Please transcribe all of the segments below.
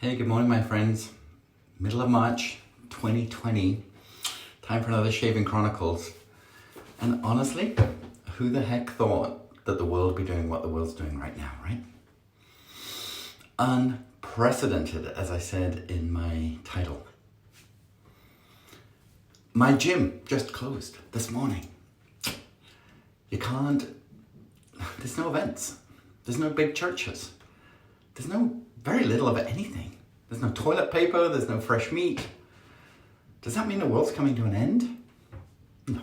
Hey, good morning, my friends. Middle of March 2020. Time for another Shaving Chronicles. And honestly, who the heck thought that the world would be doing what the world's doing right now, right? Unprecedented, as I said in my title. My gym just closed this morning. There's no events. There's no big churches. There's very little of anything. There's no toilet paper, there's no fresh meat. Does that mean the world's coming to an end? No.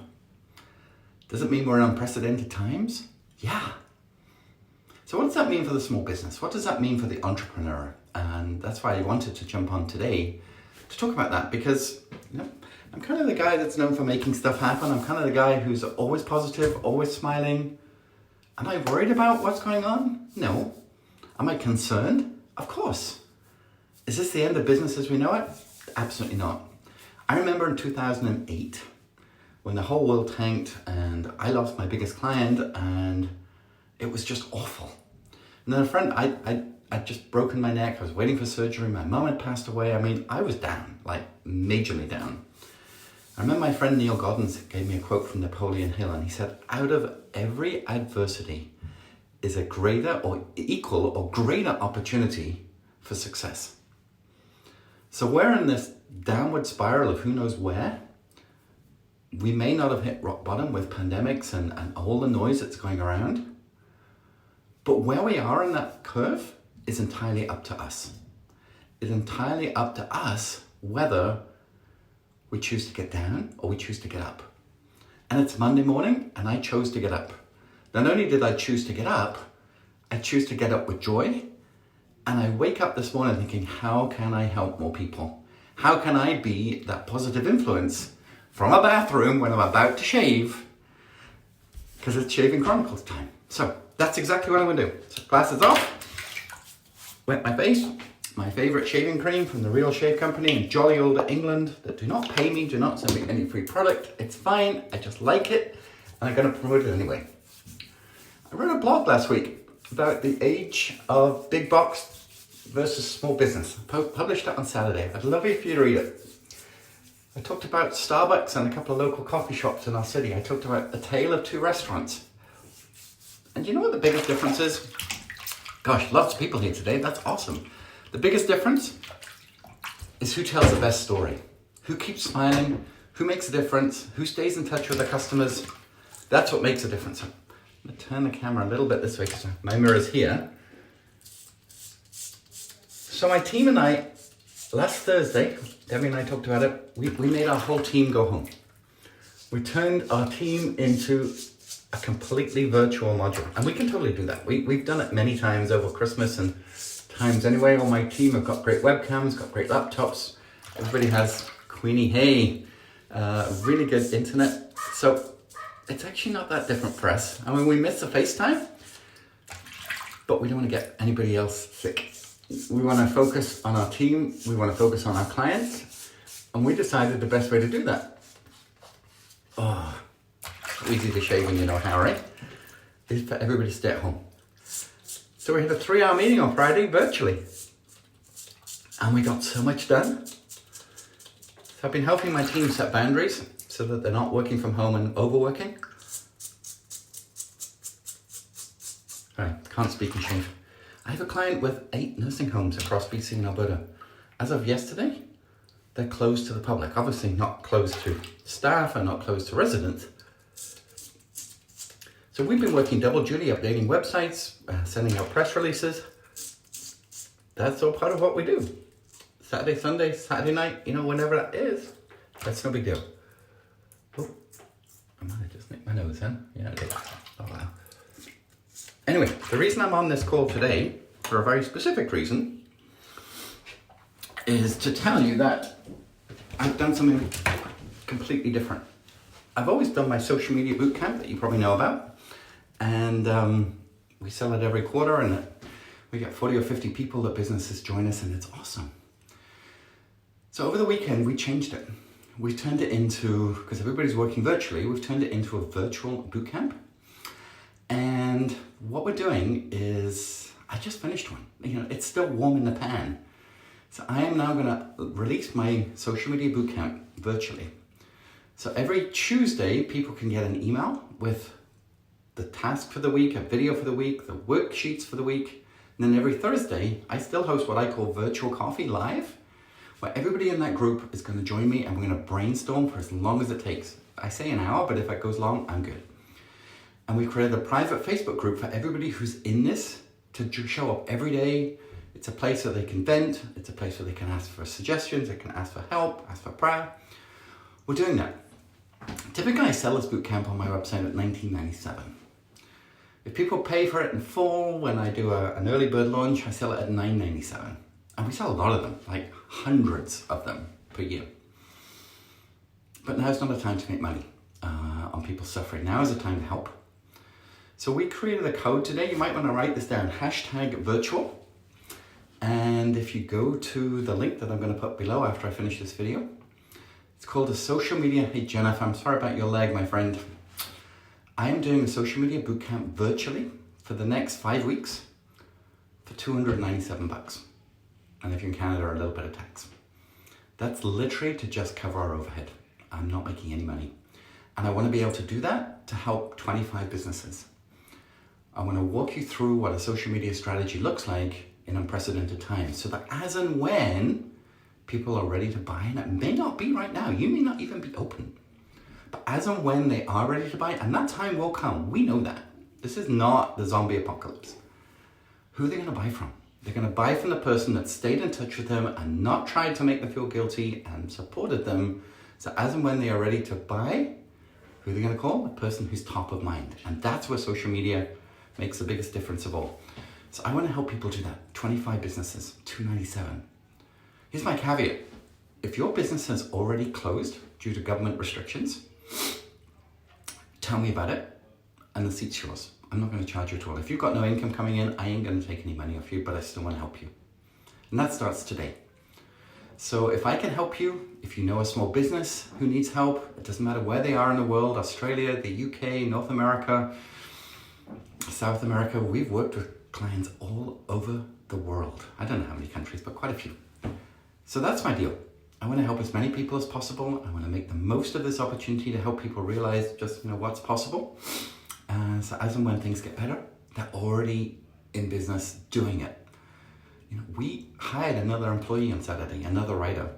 Does it mean we're in unprecedented times? Yeah. So what does that mean for the small business? What does that mean for the entrepreneur? And that's why I wanted to jump on today to talk about that, because I'm kind of the guy that's known for making stuff happen. I'm kind of the guy who's always positive, always smiling. Am I worried about what's going on? No. Am I concerned? Of course. Is this the end of business as we know it? Absolutely not. I remember in 2008 when the whole world tanked and I lost my biggest client and it was just awful. And then a friend, I'd just broken my neck. I was waiting for surgery. My mom had passed away. I was down, like majorly down. I remember my friend Neil Goddins gave me a quote from Napoleon Hill, and he said, out of every adversity is a greater or equal or greater opportunity for success. So we're in this downward spiral of who knows where. We may not have hit rock bottom with pandemics and all the noise that's going around, but where we are in that curve is entirely up to us. It's entirely up to us whether we choose to get down or we choose to get up. And it's Monday morning and I chose to get up. Not only did I choose to get up, I choose to get up with joy. And I wake up this morning thinking, how can I help more people? How can I be that positive influence from a bathroom when I'm about to shave? Because it's Shaving Chronicles time. So that's exactly what I'm going to do. So glasses off, wet my face, my favorite shaving cream from the Real Shave Company in jolly old England that do not pay me, do not send me any free product. It's fine, I just like it, and I'm going to promote it anyway. I wrote a blog last week about the age of big box versus small business. Published it on Saturday. I'd love it if you'd read it. I talked about Starbucks and a couple of local coffee shops in our city. I talked about a tale of two restaurants. And you know what the biggest difference is? Gosh, lots of people here today. That's awesome. The biggest difference is who tells the best story. Who keeps smiling, who makes a difference, who stays in touch with their customers. That's what makes a difference. I'm going to turn the camera a little bit this way because my mirror's here. So my team and I, last Thursday, Debbie and I talked about it, we made our whole team go home. We turned our team into a completely virtual module. And we can totally do that. We've done it many times over Christmas and times anyway. All my team have got great webcams, got great laptops. Everybody has Queenie Hay, really good internet. So it's actually not that different for us. We miss the FaceTime, but we don't want to get anybody else sick. We want to focus on our team. We want to focus on our clients. And we decided the best way to do that, easy to shave when you know how, right? Is for everybody to stay at home. So we had a 3-hour meeting on Friday virtually. And we got so much done. So I've been helping my team set boundaries so that they're not working from home and overworking. All right, can't speak and shave. I have a client with 8 nursing homes across BC and Alberta. As of yesterday, they're closed to the public. Obviously not closed to staff and not closed to residents. So we've been working double duty, updating websites, sending out press releases. That's all part of what we do. Saturday, Sunday, Saturday night, whenever that is. That's no big deal. Oh, I might have just nicked my nose then. Yeah, I did. Oh, wow. Anyway, the reason I'm on this call today, for a very specific reason, is to tell you that I've done something completely different. I've always done my social media bootcamp that you probably know about, and we sell it every quarter, and we get 40 or 50 people that businesses join us, and it's awesome. So over the weekend, we changed it. We turned it into, because everybody's working virtually, we've turned it into a virtual bootcamp. And what we're doing is, I just finished one. It's still warm in the pan. So I am now going to release my social media bootcamp virtually. So every Tuesday, people can get an email with the task for the week, a video for the week, the worksheets for the week. And then every Thursday, I still host what I call Virtual Coffee Live, where everybody in that group is going to join me and we're going to brainstorm for as long as it takes. I say an hour, but if it goes long, I'm good. And we've created a private Facebook group for everybody who's in this to show up every day. It's a place where they can vent. It's a place where they can ask for suggestions. They can ask for help, ask for prayer. We're doing that. Typically, I sell this bootcamp on my website at $19.97. If people pay for it in full, when I do an early bird launch, I sell it at $9.97. And we sell a lot of them, like hundreds of them per year. But now's not a time to make money on people suffering. Now is a time to help. So we created a code today. You might want to write this down, #virtual. And if you go to the link that I'm going to put below after I finish this video, it's called a social media. Hey, Jennifer, I'm sorry about your leg, my friend. I am doing a social media bootcamp virtually for the next 5 weeks for $297. And if you're in Canada, a little bit of tax. That's literally to just cover our overhead. I'm not making any money. And I want to be able to do that to help 25 businesses. I want to walk you through what a social media strategy looks like in unprecedented times, so that as and when people are ready to buy, and it may not be right now, you may not even be open, but as and when they are ready to buy, and that time will come, we know that. This is not the zombie apocalypse. Who are they going to buy from? They're going to buy from the person that stayed in touch with them and not tried to make them feel guilty and supported them. So as and when they are ready to buy, who are they going to call? The person who's top of mind. And that's where social media makes the biggest difference of all. So I want to help people do that. 25 businesses, $297. Here's my caveat. If your business has already closed due to government restrictions, tell me about it and the seat's yours. I'm not going to charge you at all. If you've got no income coming in, I ain't going to take any money off you, but I still want to help you. And that starts today. So if I can help you, if you know a small business who needs help, it doesn't matter where they are in the world, Australia, the UK, North America, South America, we've worked with clients all over the world. I don't know how many countries, but quite a few. So that's my deal. I want to help as many people as possible. I want to make the most of this opportunity to help people realize just what's possible. So as and when things get better, they're already in business doing it. We hired another employee on Saturday, another writer.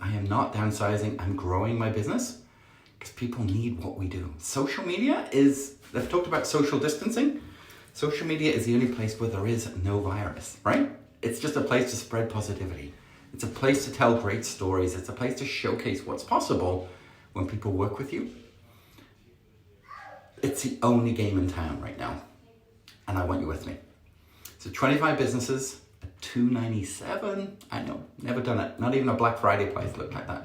I am not downsizing. I'm growing my business because people need what we do. Social media is, I've talked about social distancing. Social media is the only place where there is no virus, right? It's just a place to spread positivity. It's a place to tell great stories. It's a place to showcase what's possible when people work with you. It's the only game in town right now. And I want you with me. So 25 businesses at $297. I know, never done it. Not even a Black Friday price looked like that.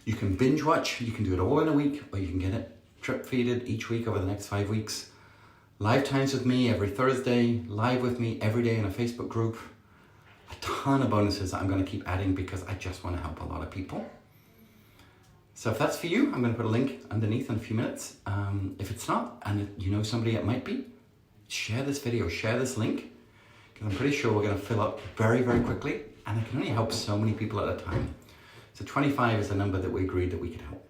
You can binge watch. You can do it all in a week, or you can get it drip feeded each week over the next 5 weeks. Live times with me every Thursday. Live with me every day in a Facebook group. A ton of bonuses that I'm going to keep adding because I just want to help a lot of people. So if that's for you, I'm going to put a link underneath in a few minutes. If it's not, and you know somebody it might be, share this video, share this link, because I'm pretty sure we're going to fill up very, very quickly, and I can only help so many people at a time. So 25 is the number that we agreed that we could help.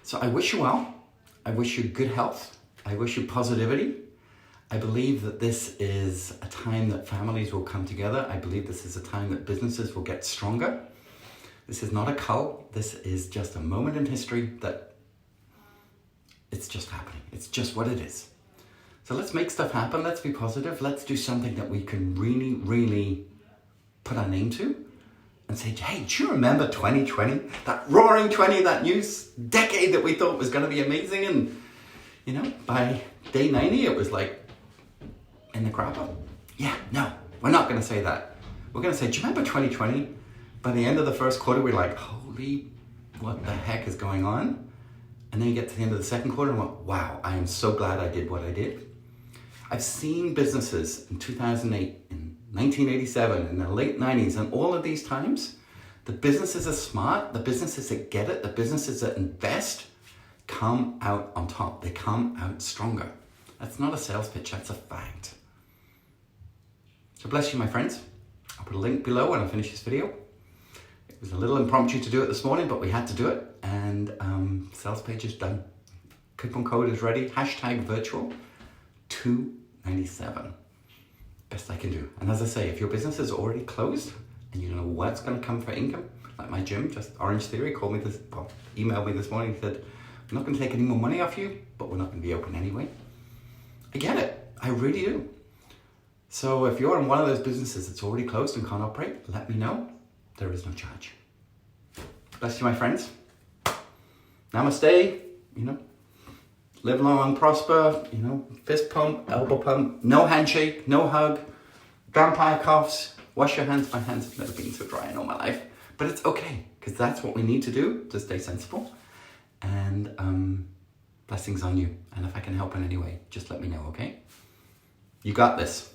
So I wish you well. I wish you good health. I wish you positivity. I believe that this is a time that families will come together. I believe this is a time that businesses will get stronger. This is not a cult. This is just a moment in history that it's just happening. It's just what it is. So let's make stuff happen. Let's be positive. Let's do something that we can really, really put our name to and say, hey, do you remember 2020? That roaring 20, that new decade that we thought was going to be amazing. And, by day 90, it was like in the crapper. Yeah, no, we're not going to say that. We're going to say, do you remember 2020? By the end of the first quarter, we're like, holy, what the heck is going on? And then you get to the end of the second quarter and we're, wow, I am so glad I did what I did. I've seen businesses in 2008, in 1987, in the late 90s, and all of these times, the businesses are smart, the businesses that get it, the businesses that invest come out on top. They come out stronger. That's not a sales pitch, that's a fact. So bless you, my friends. I'll put a link below when I finish this video. It was a little impromptu to do it this morning, but we had to do it, and sales page is done. Coupon code is ready, #virtual 297. Best I can do. And as I say, if your business is already closed and you don't know what's going to come for income, like my gym, just Orange Theory, emailed me this morning, said, "I'm not going to take any more money off you, but we're not going to be open anyway." I get it. I really do. So if you're in one of those businesses that's already closed and can't operate, let me know. There is no charge. Bless you, my friends. Namaste. Live long and prosper. Fist pump, elbow pump, no handshake, no hug, vampire coughs. Wash your hands. My hands have never been so dry in all my life. But it's okay, because that's what we need to do to stay sensible. And blessings on you. And if I can help in any way, just let me know, okay? You got this.